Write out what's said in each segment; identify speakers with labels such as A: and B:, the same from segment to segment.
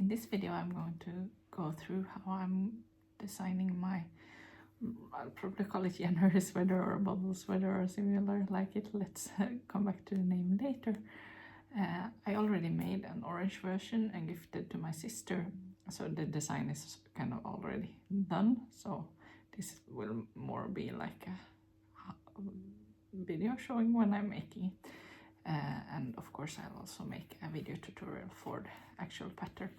A: this video I'm going to go through how I'm designing my, I'll probably call it January sweater or bubble sweater or similar like it. Let's come back to the name later. I already made an orange version and gifted to my sister, so the design is kind of already done, so this will more be like a video showing when I'm making it. And of course I'll also make a video tutorial for the actual pattern.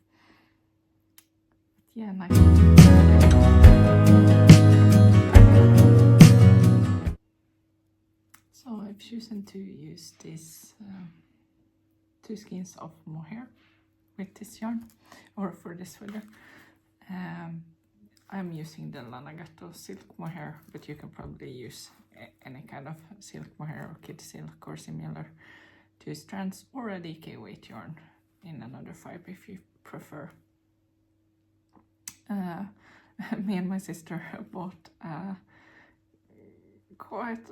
A: But yeah, nice. So I've chosen to use this 2 skeins of mohair with this yarn, or for this sweater. I'm using the Lanagatto silk mohair, but you can probably use any kind of silk mohair or kid silk or similar 2 strands, or a DK weight yarn in another fibre if you prefer. Me and my sister bought quite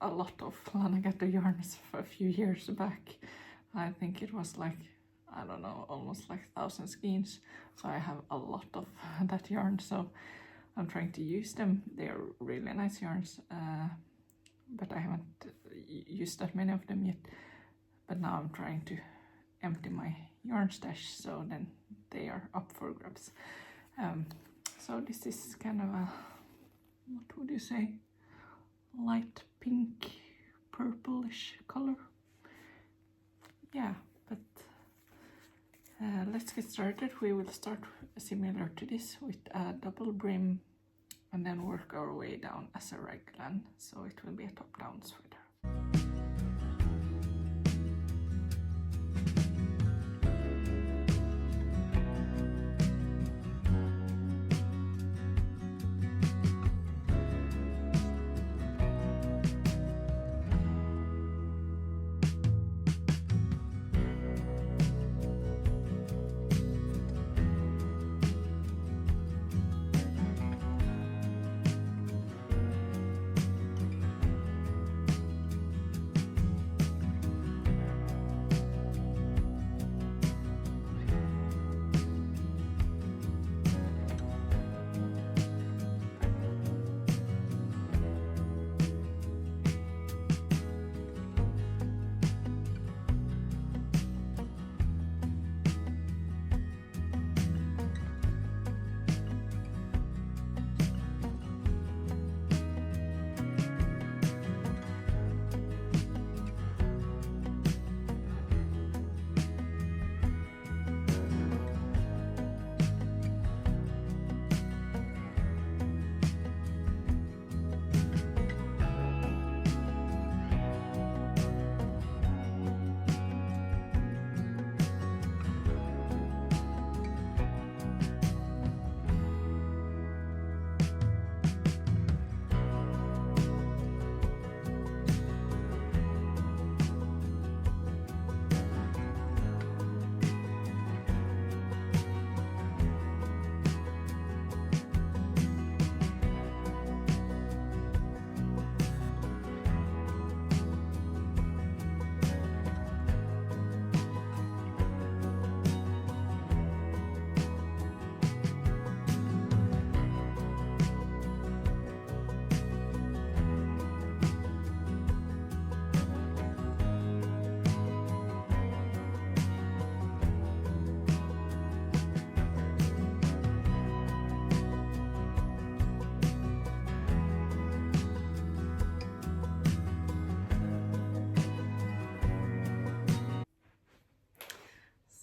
A: a lot of Lanagatto yarns for a few years back. I think it was like, I don't know, almost like 1,000 skeins. So I have a lot of that yarn, so I'm trying to use them. They're really nice yarns, but I haven't used that many of them yet. But now I'm trying to empty my yarn stash, so then they are up for grabs. So this is kind of a, what would you say, light pink, purplish color. Yeah, but let's get started. We will start similar to this with a double brim and then work our way down as a raglan, so it will be a top-down sweater.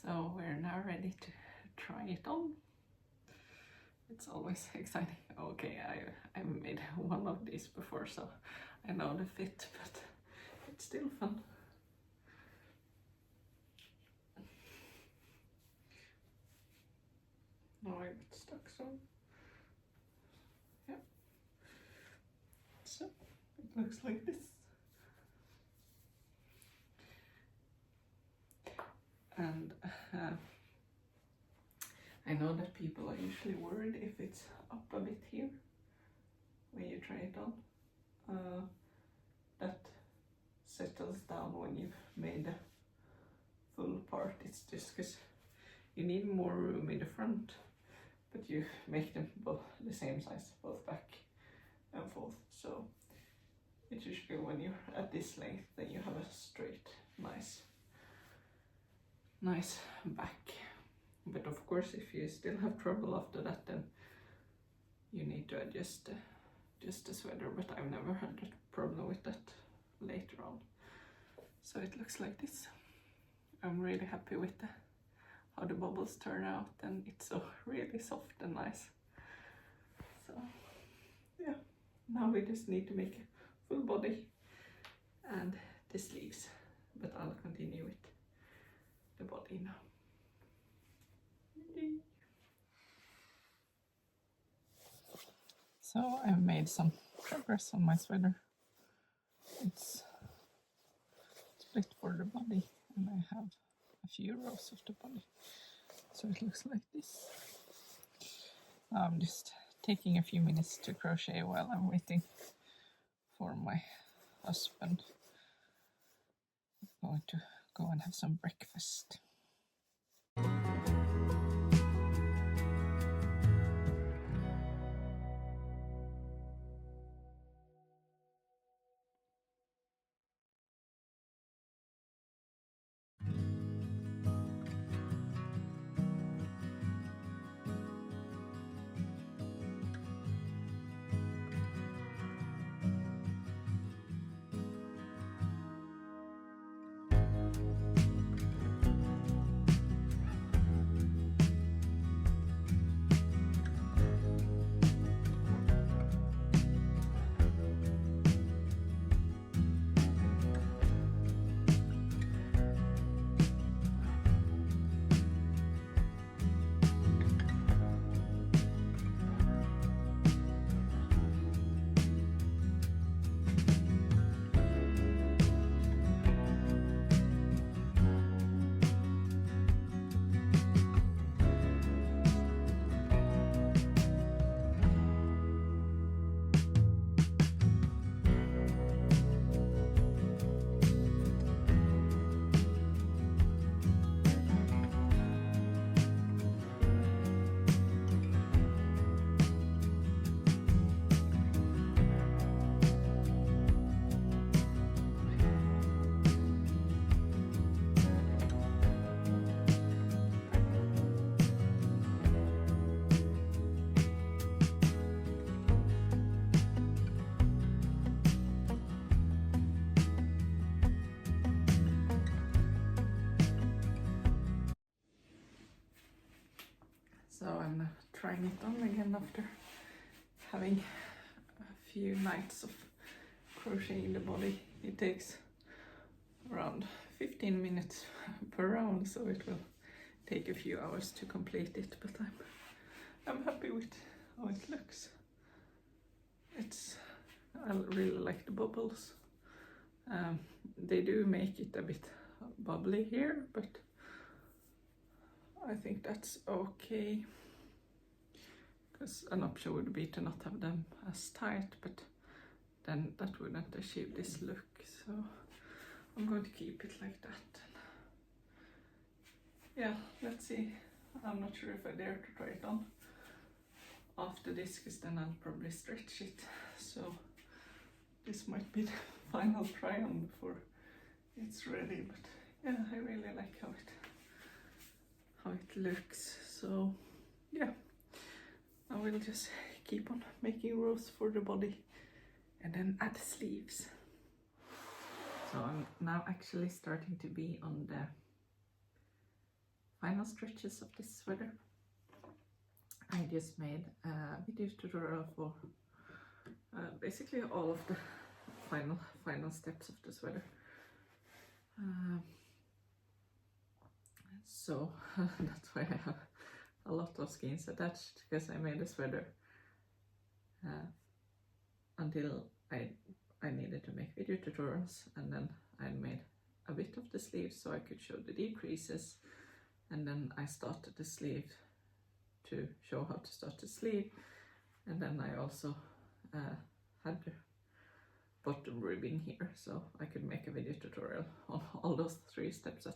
A: So we're now ready to try it on. It's always exciting. Okay, I made one of these before, so I know the fit, but it's still fun. Now I got stuck, so yeah. So it looks like this. And I know that people are usually worried if it's up a bit here when you try it on. That settles down when you've made the full part. It's just because you need more room in the front, but you make them both the same size, both back and forth. So it's usually when you're at this length, then you have a straight, nice back. But of course, if you still have trouble after that, then you need to adjust the sweater. But I've never had a problem with that later on. So it looks like this. I'm really happy with how the bubbles turn out, and it's so really soft and nice. So yeah, now we just need to make a full body and the sleeves, but I'll continue with the body now. So I've made some progress on my sweater. It's split for the body, and I have a few rows of the body. So it looks like this. I'm just taking a few minutes to crochet while I'm waiting for my husband. I'm going to go and have some breakfast. So I'm trying it on again after having a few nights of crocheting the body. It takes around 15 minutes per round, so it will take a few hours to complete it, but I'm happy with how it looks. I really like the bubbles. They do make it a bit bubbly here, but I think that's okay, because an option would be to not have them as tight, but then that wouldn't achieve this look, so I'm going to keep it like that. Yeah, let's see. I'm not sure if I dare to try it on after this, because then I'll probably stretch it, so this might be the final try on before it's ready. But yeah, I really like how it looks. So yeah, I will just keep on making rows for the body and then add sleeves. So I'm now actually starting to be on the final stretches of this sweater. I just made a video tutorial for basically all of the final steps of the sweater. So that's why I have a lot of skeins attached, because I made a sweater until I needed to make video tutorials, and then I made a bit of the sleeves so I could show the decreases, and then I started the sleeve to show how to start the sleeve, and then I also had the bottom ribbing here, so I could make a video tutorial on all those 3 steps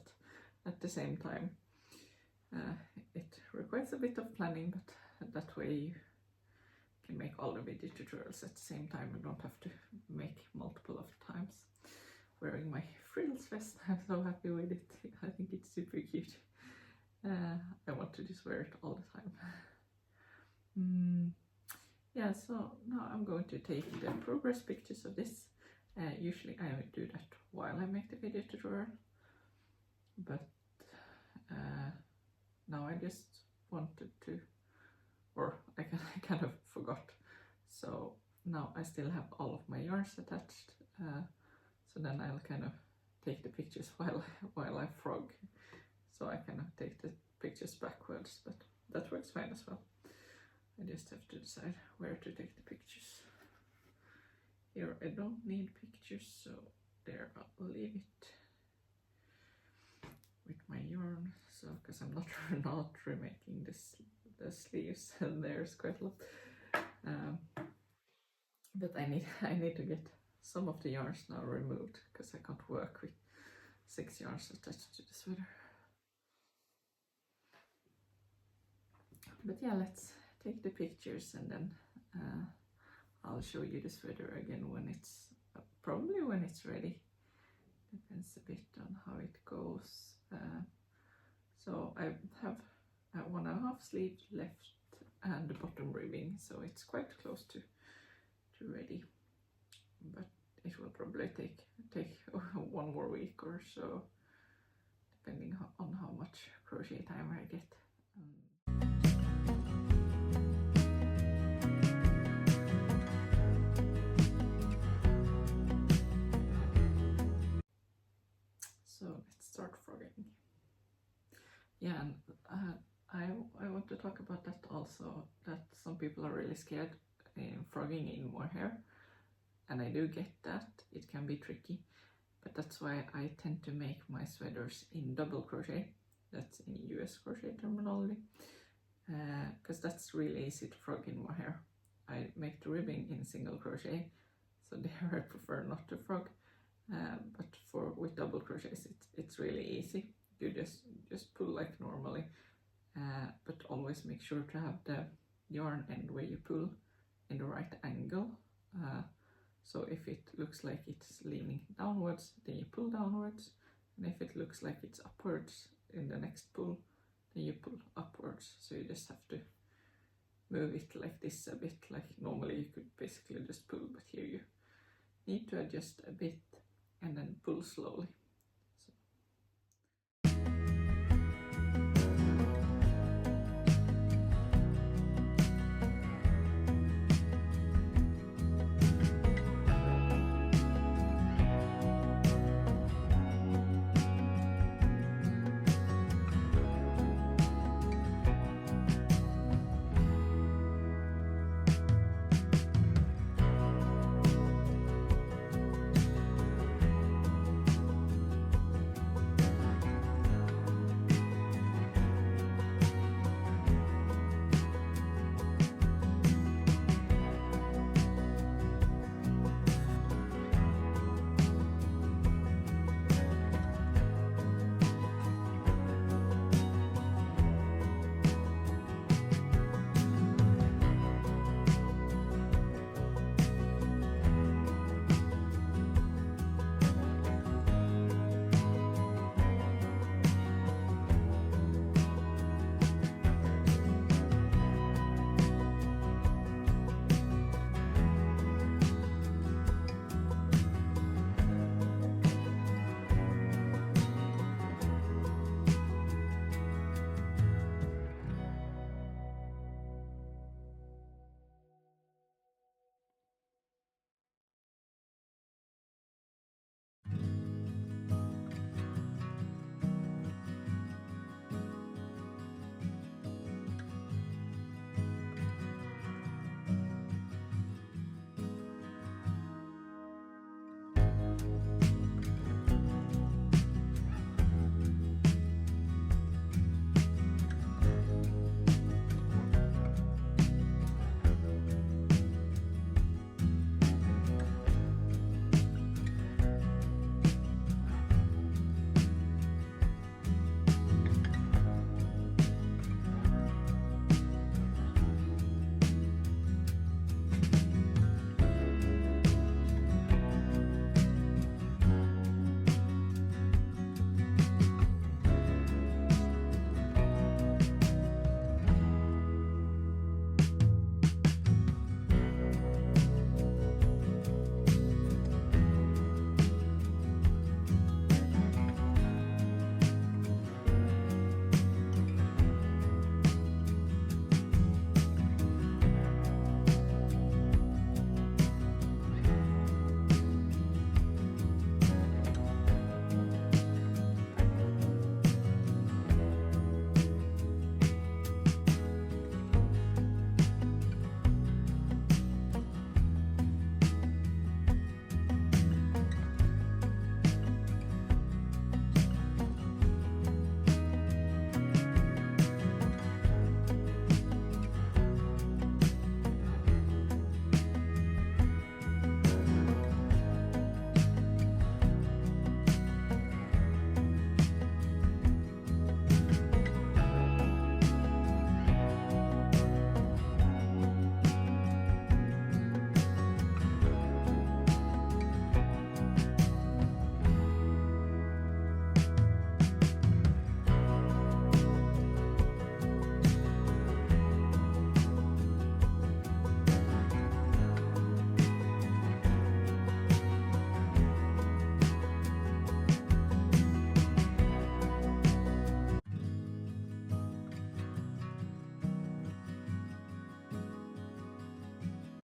A: at the same time. It requires a bit of planning, but that way you can make all the video tutorials at the same time and don't have to make multiple of times. Wearing my Frills Vest, I'm so happy with it. I think it's super cute. I want to just wear it all the time. Yeah, so now I'm going to take the progress pictures of this. Usually I do that while I make the video tutorial, but now I just wanted to, or I kind of forgot. So now I still have all of my yarns attached, so then I'll kind of take the pictures while I frog. So I kind of take the pictures backwards, but that works fine as well. I just have to decide where to take the pictures. Here I don't need pictures, so there I'll leave it with my yarn. So because I'm not remaking the sleeves, and there's quite a lot. But I need to get some of the yarns now removed because I can't work with 6 yarns attached to the sweater. But yeah, let's take the pictures and then I'll show you the sweater again when it's probably when it's ready. Depends a bit on how it goes. So I have 1.5 sleeve left and the bottom ribbing, so it's quite close to ready. But it will probably take 1 more week or so, depending on how much crochet time I get. So let's start frogging. Yeah, and I want to talk about that also, that some people are really scared in frogging in more hair, and I do get that. It can be tricky, but that's why I tend to make my sweaters in double crochet. That's in US crochet terminology, because that's really easy to frog in more hair. I make the ribbing in single crochet, so there I prefer not to frog. But with double crochets it's really easy. You just pull like normally, but always make sure to have the yarn end where you pull in the right angle. So if it looks like it's leaning downwards, then you pull downwards, and if it looks like it's upwards in the next pull, then you pull upwards. So you just have to move it like this a bit. Like normally you could basically just pull, but here you need to adjust a bit and then pull slowly.